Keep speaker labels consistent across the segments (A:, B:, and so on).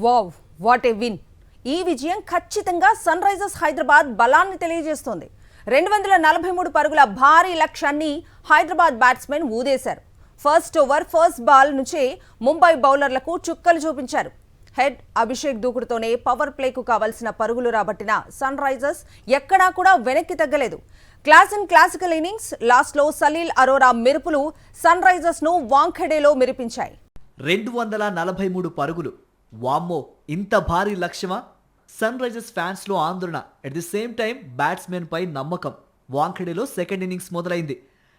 A: Wow what a win. ఈ విజయం ఖచ్చితంగా సన్ రైజర్స్ హైదరాబాద్ బలాన్ని తెలియజేస్తోంది. 243 పరుగుల భారీ లక్ష్యాన్ని హైదరాబాద్ బ్యాట్స్మెన్ ఊదేశారు. ఫస్ట్ ఓవర్ ఫస్ట్ బాల్ నుంచే ముంబై బౌలర్లకు చుక్కలు చూపించారు. హెడ్ అభిషేక్ దూకుడుతోనే పవర్ ప్లేకు కావాల్సిన పరుగులు రాబట్టిన సన్ రైజర్స్ ఎక్కడా కూడా వెనక్కి తగ్గలేదు. క్లాసికల్ ఇన్నింగ్స్ లాస్ట్లో సలీల్ అరోరా మెరుపులు సన్ రైజర్స్ ను వాంఖెడేలో మెరిపించాయి.
B: 243 పరుగులు. వామ్మో, ఇంత భారీ లక్ష్యమా? సన్ రైజర్స్ ఫ్యాన్స్ లో ఆందోళన. At the same time batsmen పై నమ్మకం. వాంఖెడేలో సెకండ్ ఇన్నింగ్స్ మొదలైంది.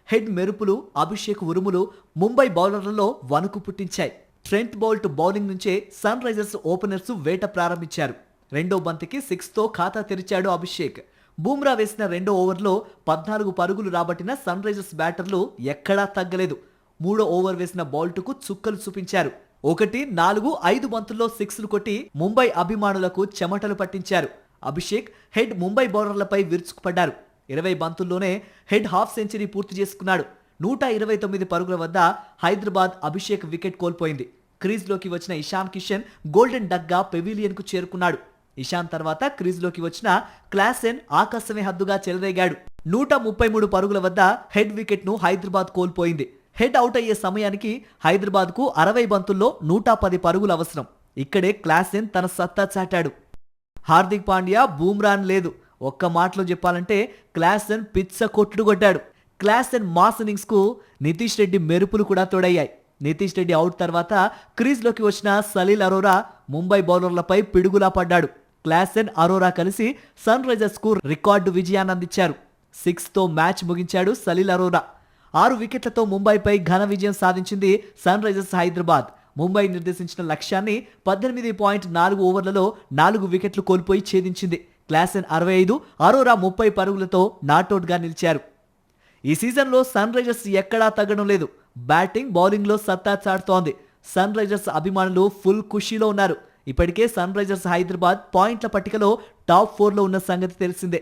B: హెడ్ మెరుపులు, అభిషేక్ ఉరుములు ముంబై బౌలర్లలో వణుకు పుట్టించాయి. ట్రెంట్ బౌల్ట్ బౌలింగ్ నుంచే సన్ రైజర్స్ ఓపెనర్స్ వేట ప్రారంభించారు. రెండో బంతికి 6తో ఖాతా తెరిచాడు అభిషేక్. బూమ్రా వేసిన రెండో ఓవర్లో 14 పరుగులు రాబట్టిన సన్ రైజర్స్ బ్యాటర్లు ఎక్కడా తగ్గలేదు. మూడో ఓవర్ వేసిన బౌల్ట్కు చుక్కలు చూపించారు. 1, 4, 5 బంతుల్లో 6లు కొట్టి ముంబై అభిమానులకు చెమటలు పట్టించారు. అభిషేక్, హెడ్ ముంబై బౌలర్లపై విరుచుకుపడ్డారు. 20 బంతుల్లోనే హెడ్ హాఫ్ సెంచరీ పూర్తి చేసుకున్నాడు. 129 పరుగుల వద్ద హైదరాబాద్ అభిషేక్ వికెట్ కోల్పోయింది. క్రీజ్లోకి వచ్చిన ఇషాన్ కిషన్ గోల్డెన్ డక్గా పెవిలియన్కు చేరుకున్నాడు. ఇషాన్ తర్వాత క్రీజ్లోకి వచ్చిన క్లాసెన్ ఆకాశమే హద్దుగా చెలరేగాడు. 133 పరుగుల వద్ద హెడ్ వికెట్ను హైదరాబాద్ కోల్పోయింది. హెడ్ అవుట్ అయ్యే సమయానికి హైదరాబాద్కు 60 బంతుల్లో 110 పరుగులు అవసరం. ఇక్కడే క్లాసెన్ తన సత్తా చాటాడు. హార్దిక్ పాండ్యా, బూమ్రాన్ లేదు. ఒక్క మాటలో చెప్పాలంటే క్లాసెన్ పిచ్చ కొట్టుడు కొట్టాడు. క్లాసెన్ మాస్ ఇన్నింగ్స్ కు నితీష్ రెడ్డి మెరుపులు కూడా తోడయ్యాయి. నితీష్ రెడ్డి అవుట్ తర్వాత క్రీజ్లోకి వచ్చిన సలీల్ అరోరా ముంబై బౌలర్లపై పిడుగులా పడ్డాడు. క్లాసెన్, అరోరా కలిసి సన్ రైజర్స్ కు రికార్డు విజయాన్ని అందించారు. 6తో మ్యాచ్ ముగించాడు సలీల్ అరోరా. 6 వికెట్లతో ముంబైపై ఘన విజయం సాధించింది సన్ రైజర్స్ హైదరాబాద్. ముంబై నిర్దేశించిన లక్ష్యాన్ని 18.4 ఓవర్లలో 4 వికెట్లు కోల్పోయి ఛేదించింది. క్లాసెన్ 65, అరోరా 30 పరుగులతో నాటౌట్గా నిలిచారు. ఈ సీజన్లో సన్ రైజర్స్ ఎక్కడా తగ్గడం లేదు. బ్యాటింగ్, బౌలింగ్లో సత్తా చాటుతోంది. సన్ రైజర్స్ అభిమానులు ఫుల్ ఖుషీలో ఉన్నారు. ఇప్పటికే సన్ రైజర్స్ హైదరాబాద్ పాయింట్ల పట్టికలో టాప్ 4లో ఉన్న సంగతి తెలిసిందే.